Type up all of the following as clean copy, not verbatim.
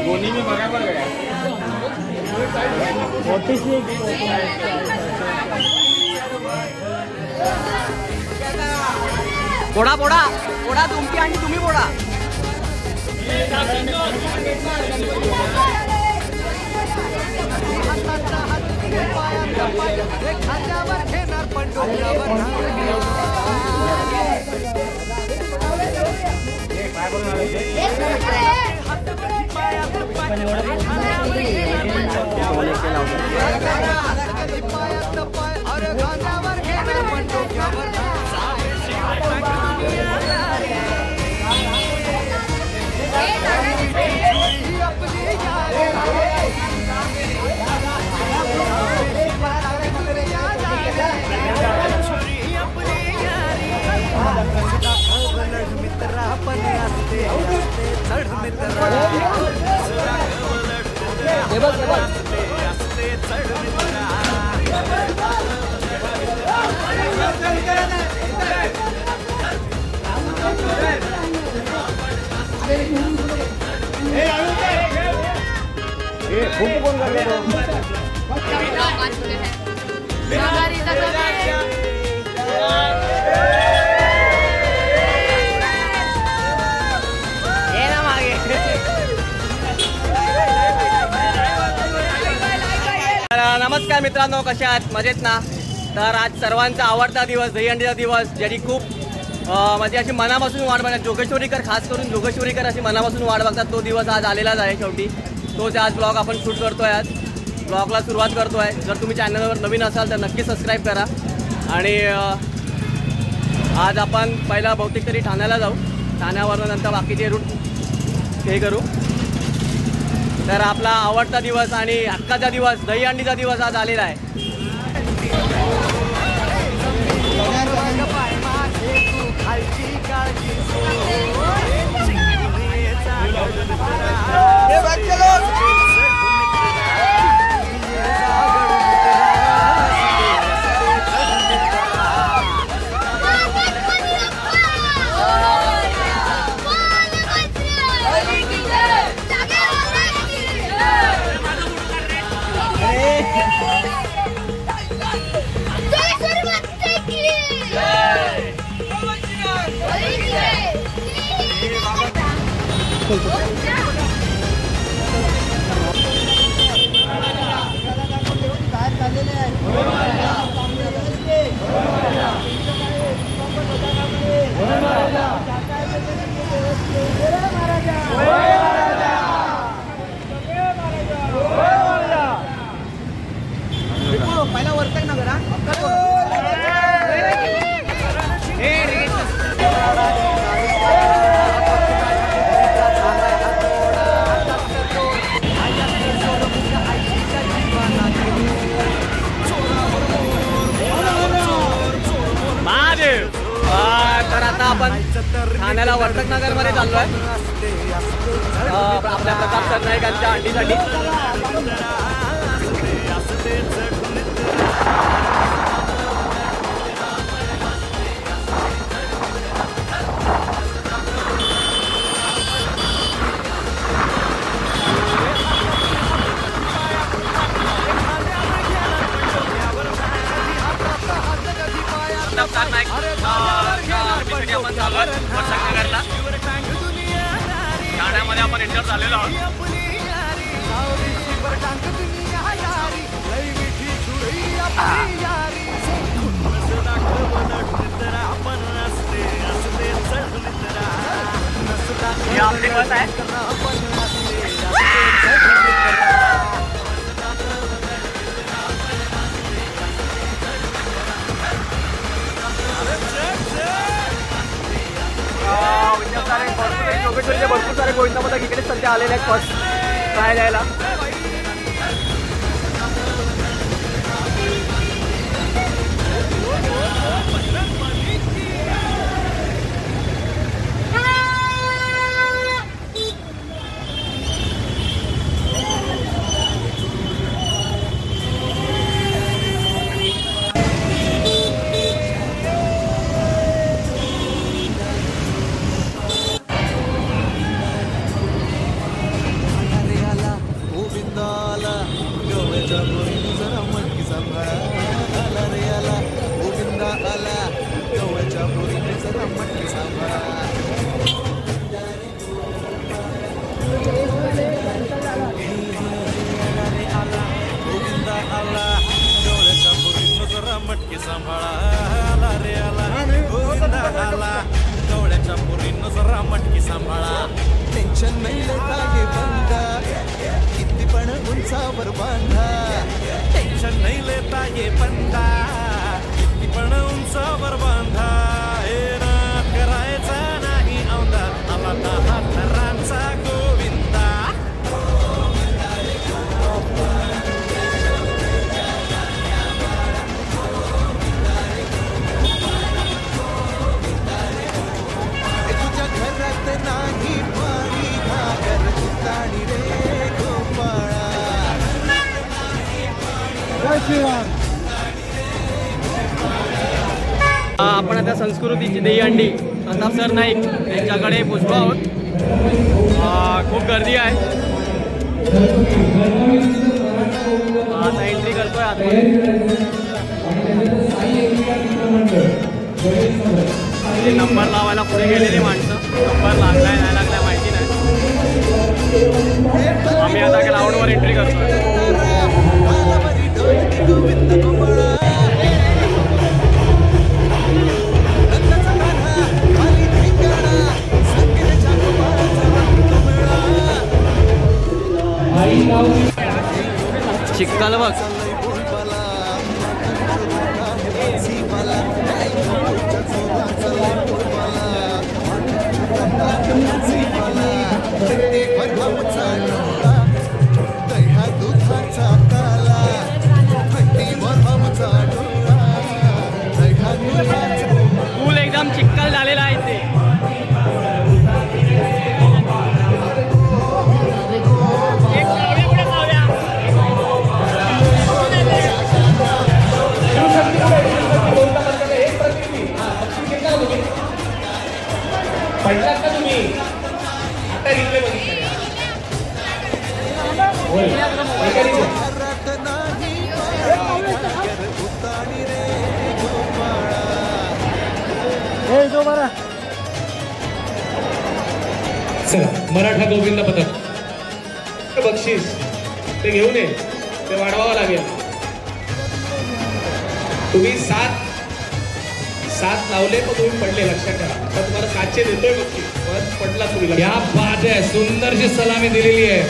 गोनी में मगा पड़ गया। बोडा बोडा बोडा तुमची आणि तुम्ही बोडा। नमस्कार मित्रांनो, कशा आहात? मजेत ना? तर आज सर्वांचा आवडता दिवस दहीहंडीचा दिवस, ज्याची खूप म्हणजे अशी मनापासून वाट बघतात जोगेश्वरीकर, खास करून जोगेश्वरीकर अशी मनापासून वाट बघतात। तो दिवस आज आलेलाच आहे शेवटी। तोच आज ब्लॉग आपण शूट करतोय। आज ब्लॉगला सुरुवात करतोय। जर तुम्ही चॅनलवर नवीन असाल तर नक्की सबस्क्राईब करा। आणि आज आपण पहिला बहुतेक तरी ठाण्याला जाऊ, ठाण्यावरून नंतर बाकीचे रूट हे करू। तर आपला आवडता दिवस आणि हक्काचा दिवस दहीहंडीचा दिवस आज आलेला आहे। पहिला वर्तक ना जरा तर आता आपण ठाण्याला वर्तकनगर मध्ये चाललो आहे आपल्या प्रताप सरनाईकांच्या अंडीसाठी। वर्तकनगरला ठाण्यामध्ये आपण एंटर झालेलो आहोत। हे आपली बस आहे। भरपूर सारे गोविंदामध्ये इकडे सध्या आलेले आहेत फर्स्ट ट्राय द्यायला। आपण आता संस्कृतीची दहीहंडी प्रताप सर नाईक यांच्याकडे पोचलो आहोत. खूप गर्दी आहे. आता एंट्री करतोय आतमध्ये. नंबर लावायला पुढे गेलेली माणसं, नंबर लागलाय नाही लागलाय माहिती नाही. आम्ही आता ग्राउंडवर एंट्री करतोय. चिक्कल बघ. पूल एकदम चिक्कल झालेला आहे ते. पडलात का तुम्ही? आता रिप्ले बघितलं. चला मराठा गोविंद पथक बक्षीस ते घेऊन ये, ते वाढवावं लागेल. तुम्ही सात लावले पण तुम्ही पडले, लक्षात ठेवा. आता तुम्हाला काचे देतोय बक्षीस, पडला तुम्ही. क्या बात आहे, सुंदरशी सलामी दिलेली आहे.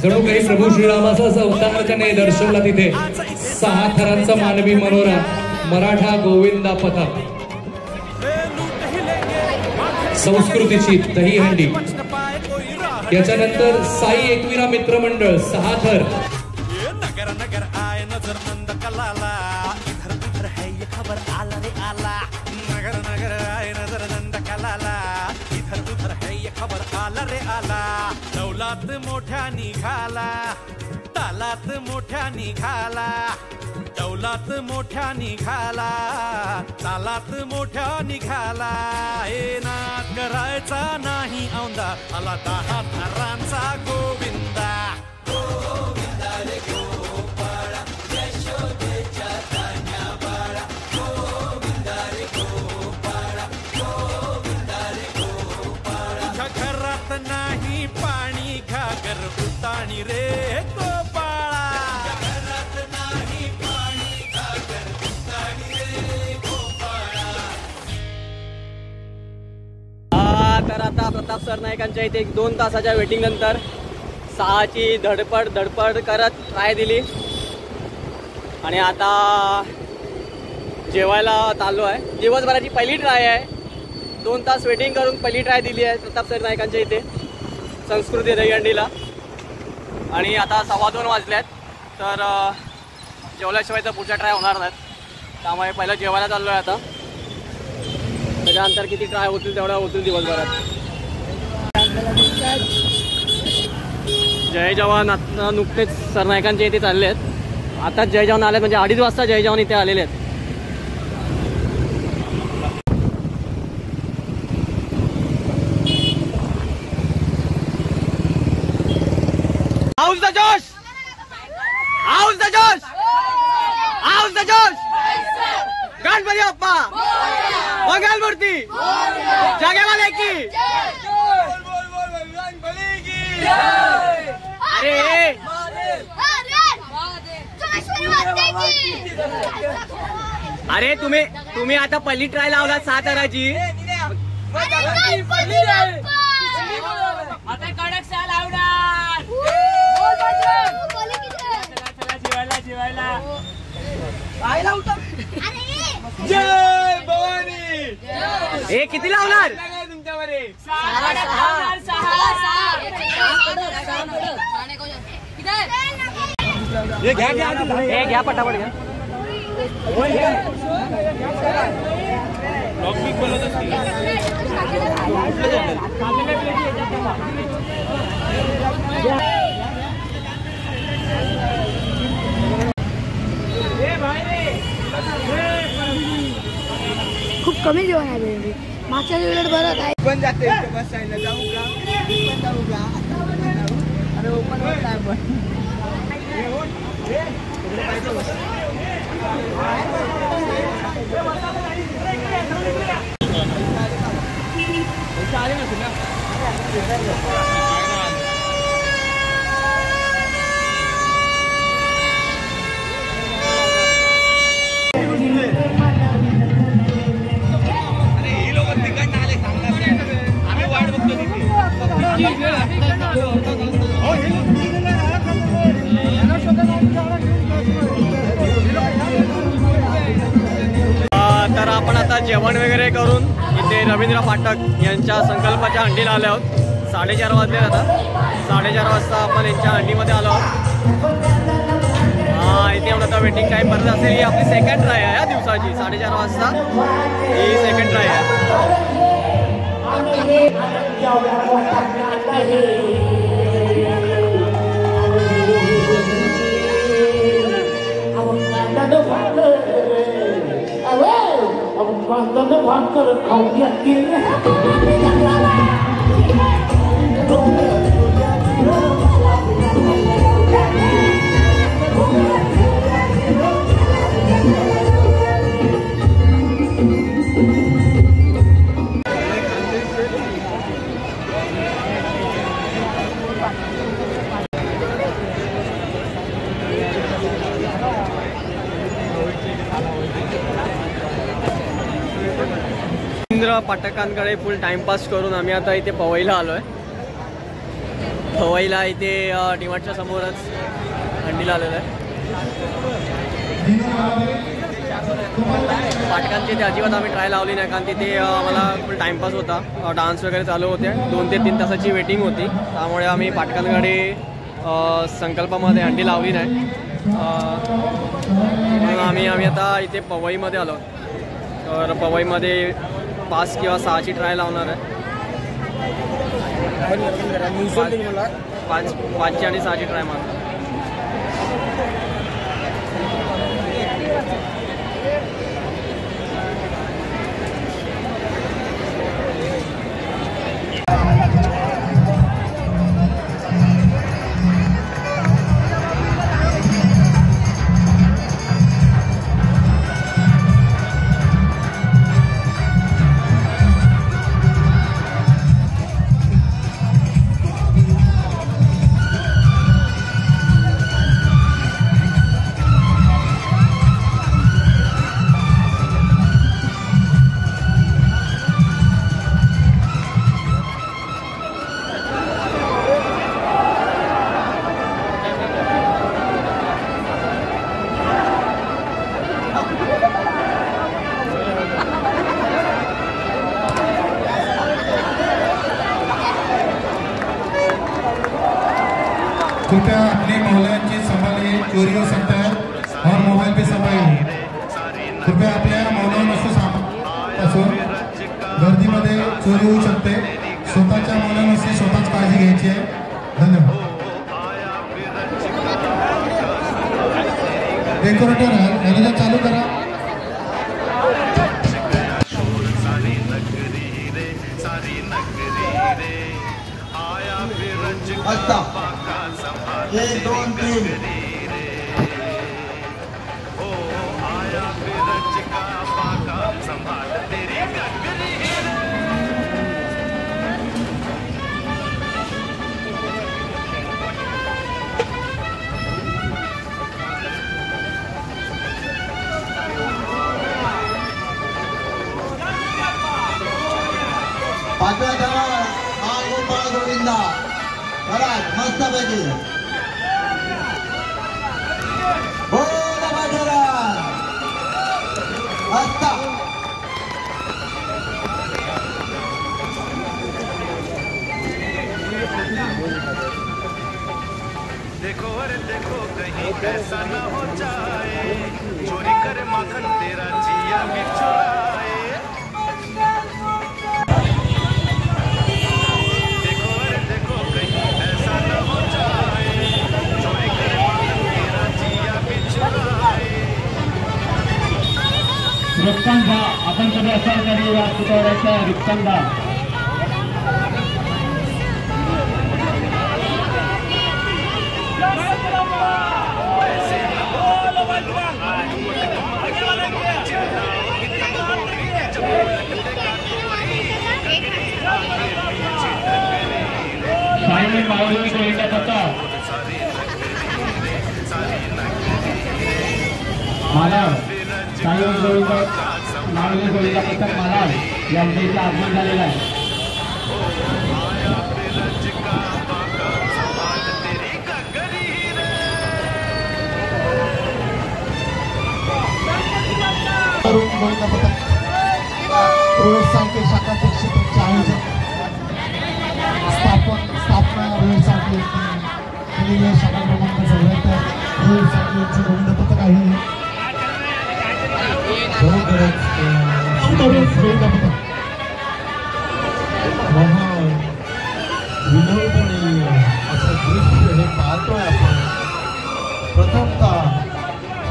जणू काही प्रभू श्रीरामाचा असा अवतार त्याने दर्शवला तिथे. 6 थरांचा मानवी मनोरा मराठा गोविंदा पथक. संस्कृतीची दहीहंडी, याच्यानंतर साई एकविरा मित्रमंडळ 6 थर. नगर नगर आय नजर मंद कलाला, इधर उधर है ये खबर आला रे आला. नगर नगर आय नजर मंद कलाला, इधर उधर है ये खबर आला रे आला. दौलात मोठ्या निघाला, तालात मोठ्या निघाला. दौलात मोठ्या निघाला, तालात मोठ्या निघाला. हे नाद करायचा नाही औंदा, आला 10 थरांचा गोविंदा. गोविंदा रे गोपाळा, यशोदेच्या तान्या बाळा. गोविंदा रे गोपाळा, गोविंदा रे गोपाळा. तुझ्या घरात नाही पाणी, घागर उताणी रे गोपाळा. घरात नाही पाणी, घागर उताणी रे गोपाळा. तर आता प्रताप सर नाईकांच्या इथे 2 तासाच्या वेटिंग नंतर 6ची धडपड करत ट्राय दिली आणि आता जेवायला चाललो आहे. दिवसभराची पहिली ट्राय आहे. 2 तास वेटिंग करून पहिली ट्राय दिली आहे प्रताप सर नाईकांच्या इथे संस्कृती दहीहंडीला. आणि आता 2:15 वाजल्यात, तर जेवल्याशिवाय तर पुढच्या ट्राय होणार नाहीत. त्यामुळे पहिलं जेवायला चाललो आहे आता. त्याच्यानंतर किती ट्राय होतील तेवढ्या होतील दिवसभरात. जय जवान आता नुकतेच सरनाईकांच्या इथे चालले आहेत. आताच जय जवान आले, म्हणजे 2:30 वाजता जय जवान इथे आलेले आहेत. हाऊस द जोश, हाऊस द जोश, हाऊस द जोश. गणपती बाप्पा, मंगल मूर्ती, जागेवाले की. अरे तुम्ही आता पहिली ट्राय लावला 6 थराची. आता कडक साल आवणार. जेवायला जय भवानी. हे किती लावणार तुमच्यावर? घ्या पटापट घ्या. कमी जेवण आहे भेंडी मागच्या उलट बरं आहे. पण जाते बसायला जाऊ का पण जाऊ का अरे ओपन होत नाही पण तर आपण आता जेवण वगैरे करून इथे रवींद्र फाटक यांच्या संकल्पाच्या हंडीला आले आहोत. 4:30 वाजले आता. 4:30 वाजता आपण यांच्या हंडीमध्ये आलो आहोत. इथे एवढं आता वेटिंग टाईम भरत असेल. ही आपली सेकंड ट्राय आहे या दिवसाची. 4:30 वाजता ही सेकंड ट्राय आहे. रवींद्र पाठकांकडे फुल टाइमपास करून आम्ही आता इथे पवईला आलो आहे. पवईला इथे डीमार्टच्या समोरच हंडीला आलेलं आहे. पाटकांची ते अजिबात आम्ही ट्राय लावली नाही कारण तिथे मला फुल टाइमपास होता. डान्स वगैरे चालू होते. 2 ते 3 तासाची वेटिंग होती. त्यामुळे आम्ही पाटकांकडे संकल्पामध्ये हंडी लावली नाही. म्हणून आम्ही आता इथे पवईमध्ये आलो. तर पवईमध्ये 5 किंवा 6ची ट्राय लावणार आहे. 5ची आणि 6ची ट्राय मारणार. कृपया अपने मोबाइल की संभालिए. चोरी हो सकता है और मोबाइल पे संभालिए. कृपया आपल्या मौल्यवान वस्तू सांभाळून गर्दीमध्ये चोरी होऊ शकते. स्वतःच्या मौल्यवान वस्तू स्वतःच काळजी घ्यायची आहे. धन्यवाद. डेकोरेटर याला चालू करा. आता 1 2 3 पाचव्या धरण गोपाळ गोविंदा मस्त पैकी बोला बाजारात आता देखो अरे देखो कहीं ऐसा न हो जाए चोरी करे माखन तेरा जिया भी चुराए. रक्तांचा आपण सगळ्या सरकारी व्यासपीठावरच्या रिक्षांना सायमन मावळी गोविंदा पथक मालाड सायमन गोविंदा मावळी गोविंदा पथक मालाड यांचे इथे आगमन झालेलं आहे. गोविंदा पथक रोहित शाखाचे क्षेत्राचे आयोजन स्थापना रोहित साळके केलेले शाखा क्रमांक 74 रोहित साळके यांचे गोविंद पथक आहे. गोविंद पथक विनोदनीय असं दृश्य हे पाहतोय आपण. प्रथमतः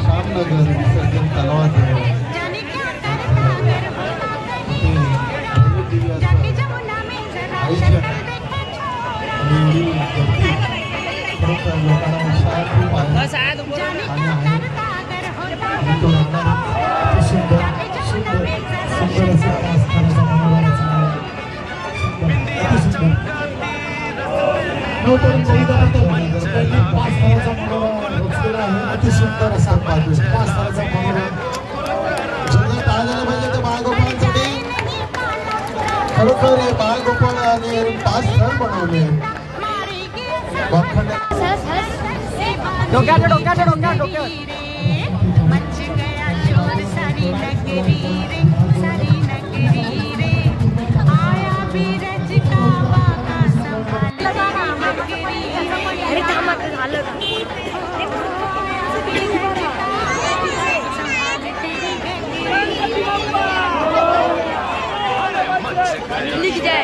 श्यामनगर विसर्जन तलावाजवळ अतिसुंदर असा बाळगोपाळांसाठी खरोखर बाळगोपाळाने 5 स्थळ बनवले. लिख जाए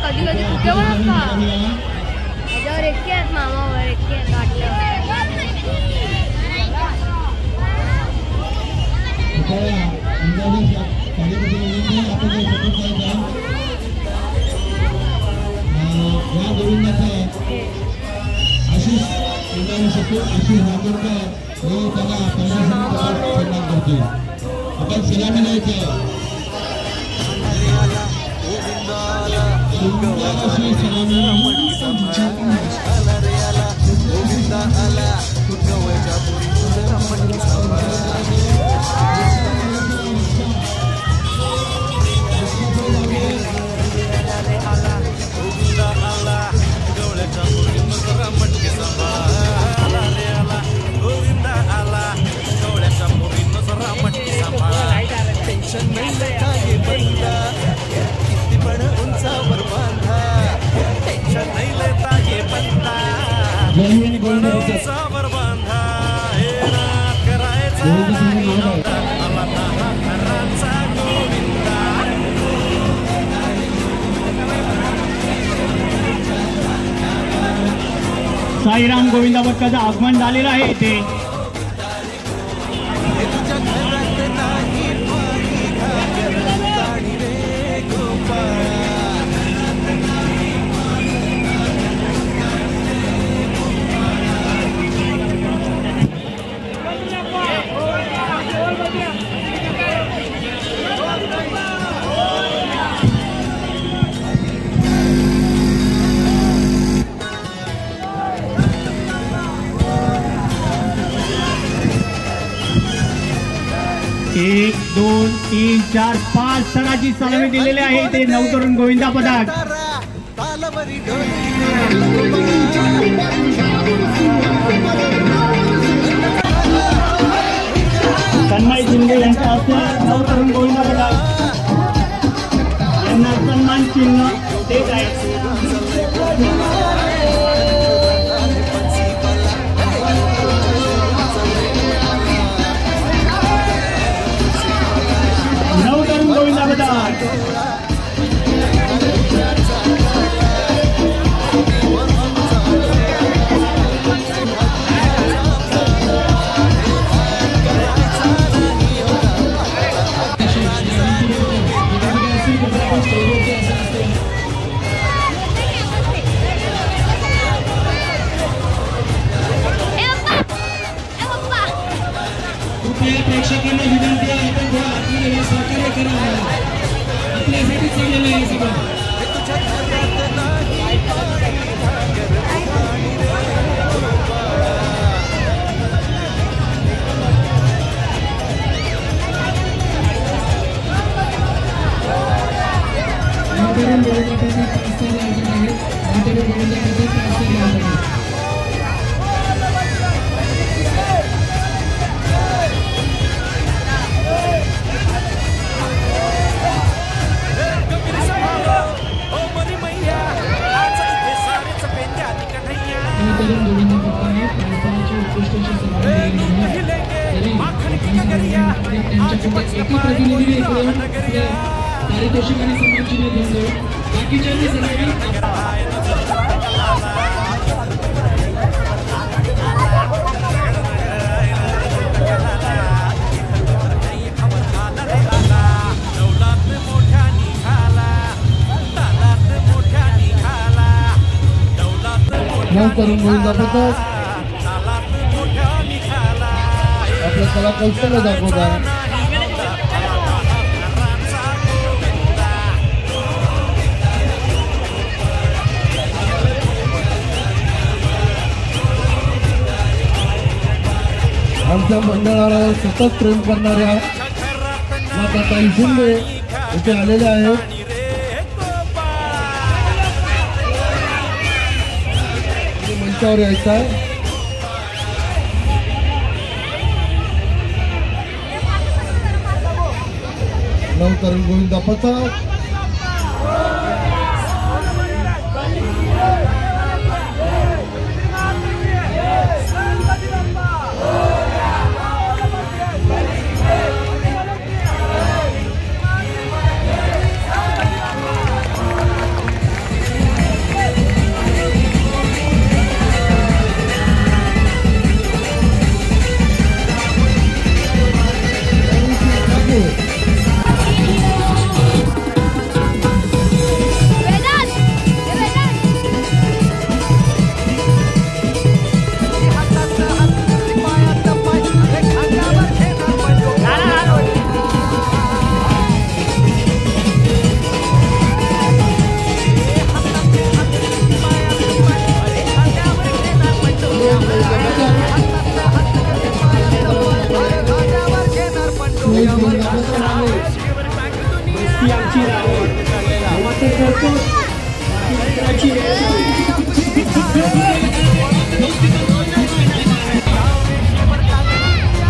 कधी कधी कुठे ओळखता त्याच्यावर एक्के आहेत मामावर एक्के आशिष रामोरकर हे त्याला सन्मान करतील. आपण सलामी द्यायचं साईराम गोविंदा भट्टाचं आगमन झालेलं आहे इथे. 2 3 4 5 तळाची सलामी दिलेली आहे ते 9 तरुण गोविंदा पदक. तन्मय शिंदे यांच्या हस्ते 9 तरुण गोविंदा पदक यांना सन्मान चिन्ह देत आहे. गोविंदा पदक प्रेक्षकांना विनंती आहे आपण थोडं आतमध्ये सहकार्य करावं. आपल्यासाठी चाललेलं आहे सगळं. एका प्रतिनिधीने पारितोषिक आणि सन्मान चिन्ह घेऊन जाऊ. बाकीच्यांनी सगळ्यांनी करून गोविंदा पदक आपल्या कला कौशल्य दाखवतात. आमच्या मंडळाला सतत प्रेम करणाऱ्या माताताई शिंदे इथे आलेल्या आहेत. मंचावर यायचं आहे. नवतरुण गोविंदा पदक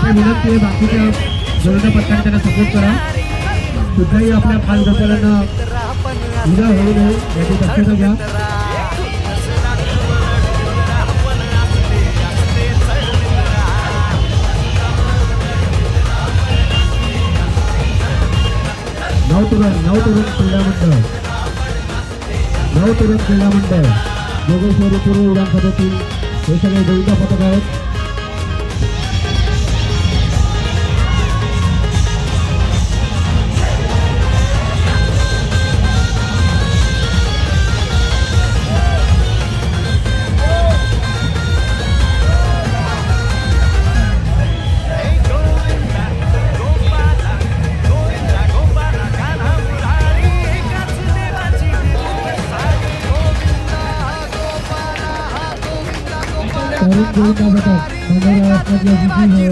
विनंती आहे बाकीच्या गोविंदा पथकाने त्यांना सपोर्ट करा. कुठल्याही आपल्या खास गटाला उद्या होऊ नये याची दक्षता घ्या. नवतरुण क्रीडा मंडळ जोगेश्वरी पूर्व विधानसभेतील हे सगळे गोविंदा पथक आहेत. पाहिजे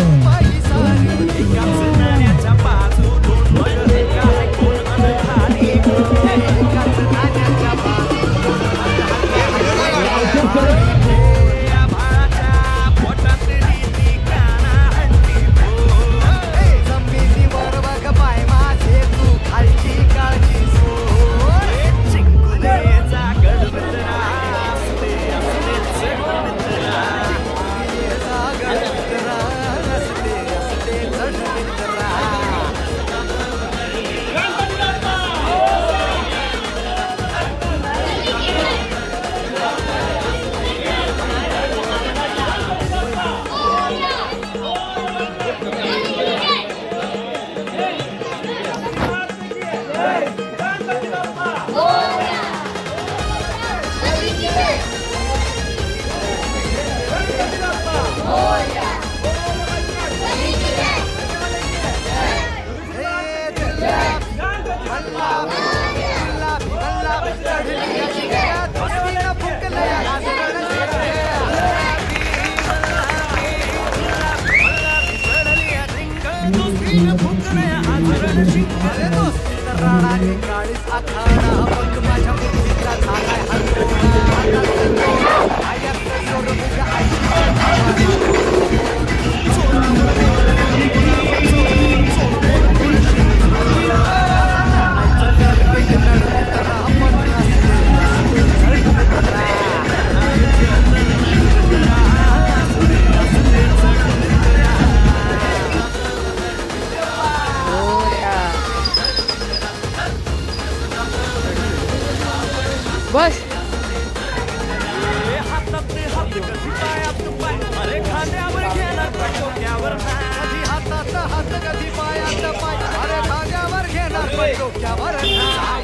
प्राणाची काळीच आखाडा बघ माझ्या बुद्धीचा झालाय बस अरे खांद्यावर घेणार पण डोक्यावर कधी हातात हात कधी पायात पाय अरे खांद्यावर घेणार पण डोक्यावर